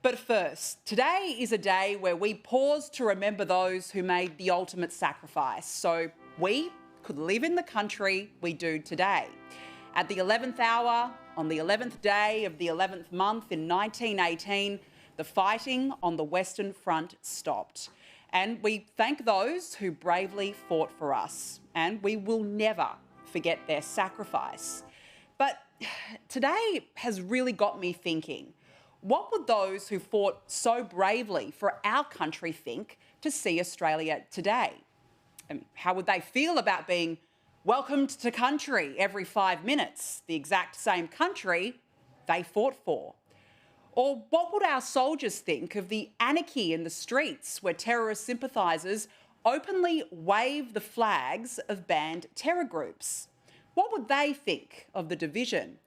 But first, today is a day where we pause to remember those who made the ultimate sacrifice so we could live in the country we do today. At the 11th hour, on the 11th day of the 11th month in 1918, the fighting on the Western Front stopped. And we thank those who bravely fought for us, and we will never forget their sacrifice. But today has really got me thinking, what would those who fought so bravely for our country think to see Australia today? And how would they feel about being welcomed to country every 5 minutes, the exact same country they fought for? Or what would our soldiers think of the anarchy in the streets where terrorist sympathisers openly wave the flags of banned terror groups? What would they think of the division?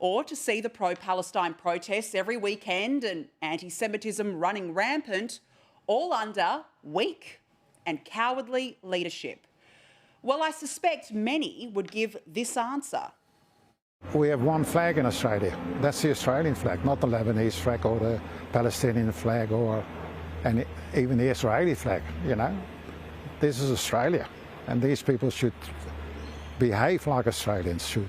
Or to see the pro-Palestine protests every weekend and anti-Semitism running rampant, all under weak and cowardly leadership? Well, I suspect many would give this answer. We have one flag in Australia. That's the Australian flag, not the Lebanese flag or the Palestinian flag and even the Israeli flag, you know. This is Australia, and these people should behave like Australians should.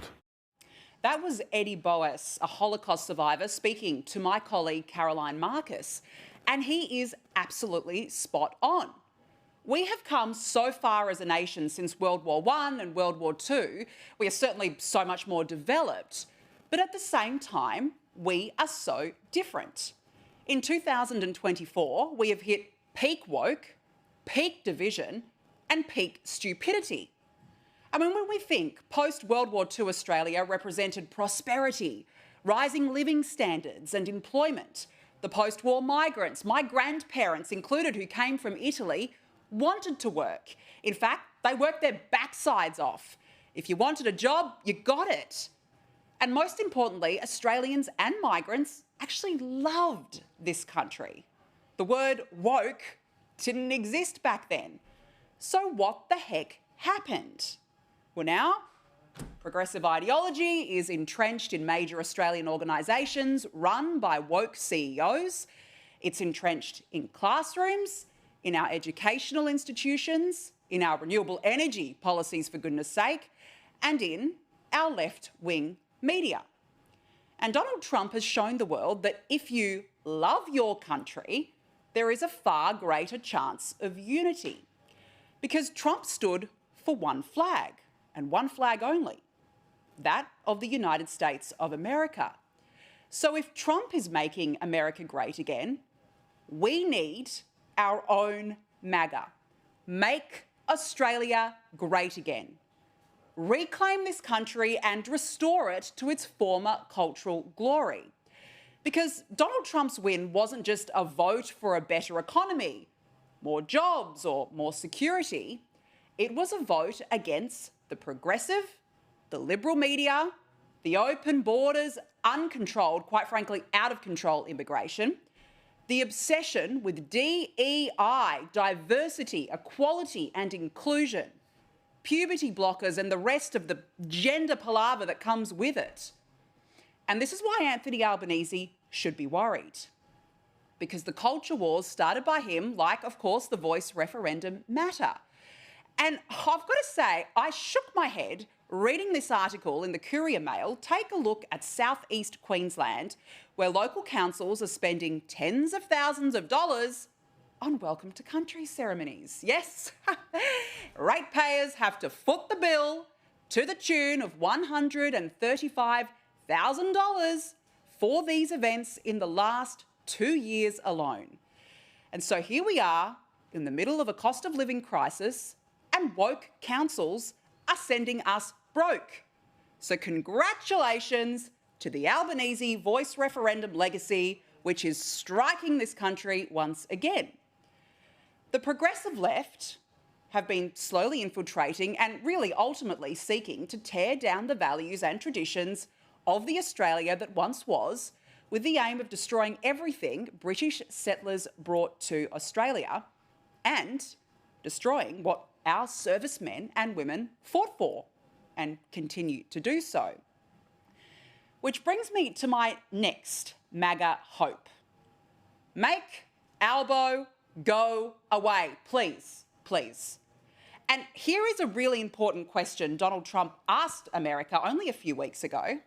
That was Eddie Boas, a Holocaust survivor, speaking to my colleague Caroline Marcus, and he is absolutely spot on. We have come so far as a nation since World War I and World War II. We are certainly so much more developed, but at the same time, we are so different. In 2024, we have hit peak woke, peak division, and peak stupidity. I mean, when we think post-World War II Australia represented prosperity, rising living standards and employment, the post-war migrants, my grandparents included, who came from Italy, wanted to work. In fact, they worked their backsides off. If you wanted a job, you got it. And most importantly, Australians and migrants actually loved this country. The word woke didn't exist back then. So what the heck happened? Well, now, progressive ideology is entrenched in major Australian organisations run by woke CEOs. It's entrenched in classrooms, in our educational institutions, in our renewable energy policies, for goodness sake, and in our left-wing media. And Donald Trump has shown the world that if you love your country, there is a far greater chance of unity. Because Trump stood for one flag, and one flag only, that of the United States of America. So if Trump is making America great again, we need our own MAGA. Make Australia great again. Reclaim this country and restore it to its former cultural glory. Because Donald Trump's win wasn't just a vote for a better economy, more jobs or more security. It was a vote against the progressive, the liberal media, the open borders, uncontrolled, quite frankly, out of control immigration, the obsession with DEI, diversity, equality and inclusion, puberty blockers and the rest of the gender palaver that comes with it. And this is why Anthony Albanese should be worried. Because the culture wars started by him, like, of course, the Voice referendum, matter. And I've got to say, I shook my head reading this article in the Courier Mail. Take a look at southeast Queensland, where local councils are spending tens of thousands of dollars on welcome to country ceremonies. Yes, ratepayers have to foot the bill to the tune of $135,000 for these events in the last 2 years alone. And so here we are in the middle of a cost of living crisis, and woke councils are sending us broke. So congratulations to the Albanese Voice referendum legacy, which is striking this country once again. The progressive left have been slowly infiltrating and really ultimately seeking to tear down the values and traditions of the Australia that once was, with the aim of destroying everything British settlers brought to Australia and destroying what our servicemen and women fought for and continue to do so. Which brings me to my next MAGA hope. Make Albo go away, please, please. And here is a really important question Donald Trump asked America only a few weeks ago.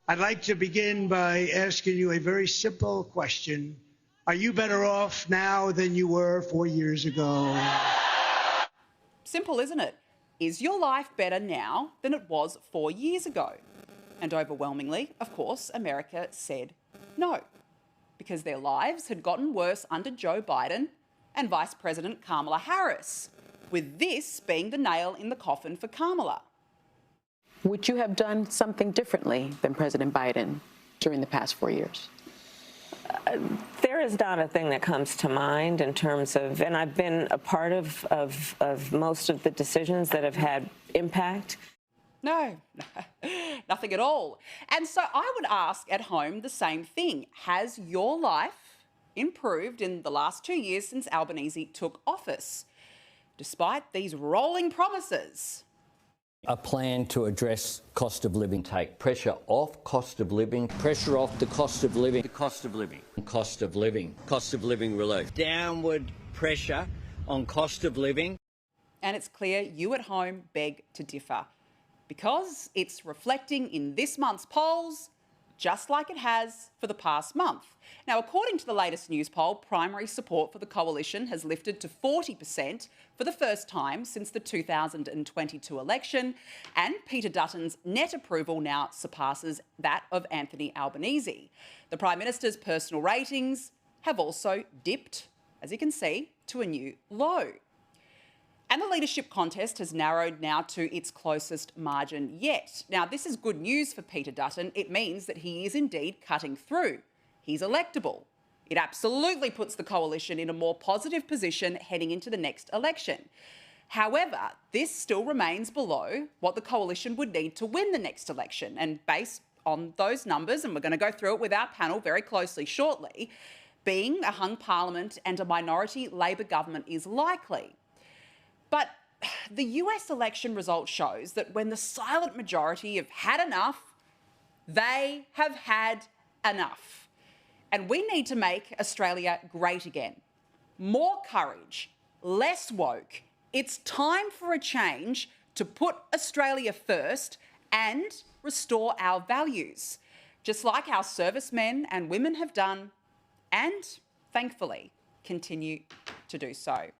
I'd like to begin by asking you a very simple question. Are you better off now than you were 4 years ago? Simple, isn't it? Is your life better now than it was 4 years ago? And overwhelmingly, of course, America said no, because their lives had gotten worse under Joe Biden and Vice President Kamala Harris, with this being the nail in the coffin for Kamala. Would you have done something differently than President Biden during the past 4 years? There is not a thing that comes to mind in terms of, and I've been a part of most of the decisions that have had impact. No, nothing at all. And so I would ask at home the same thing. Has your life improved in the last 2 years since Albanese took office, despite these rolling promises? A plan to address cost of living. Take pressure off cost of living, pressure off the cost of living. The cost of living. Cost of living. Cost of living relief. Downward pressure on cost of living. And it's clear you at home beg to differ, because it's reflecting in this month's polls just like it has for the past month. Now, according to the latest news poll, primary support for the coalition has lifted to 40% for the first time since the 2022 election, and Peter Dutton's net approval now surpasses that of Anthony Albanese. The Prime Minister's personal ratings have also dipped, as you can see, to a new low. And the leadership contest has narrowed now to its closest margin yet. Now, this is good news for Peter Dutton. It means that he is indeed cutting through. He's electable. It absolutely puts the coalition in a more positive position heading into the next election. However, this still remains below what the coalition would need to win the next election. And based on those numbers, and we're going to go through it with our panel very closely shortly, being a hung parliament and a minority Labor government is likely. But the US election result shows that when the silent majority have had enough, they have had enough. And we need to make Australia great again. More courage, less woke. It's time for a change to put Australia first and restore our values, just like our servicemen and women have done, and thankfully continue to do so.